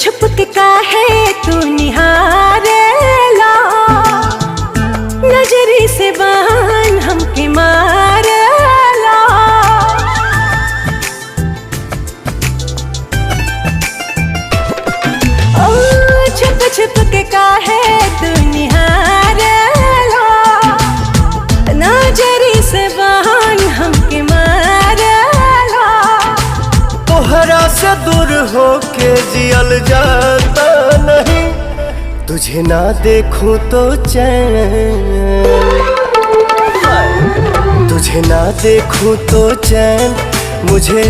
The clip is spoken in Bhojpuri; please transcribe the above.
छुप के काहे तू निहारेला, नजरी से बान हमके मारेला। ओ छुप छुप के काहे तू निहारेला, नजरी से बान हमके मारेला। तोहरा से दूर होके जियल जाता नहीं, तुझे ना देखूं तो चैन, तुझे ना देखूं तो चैन मुझे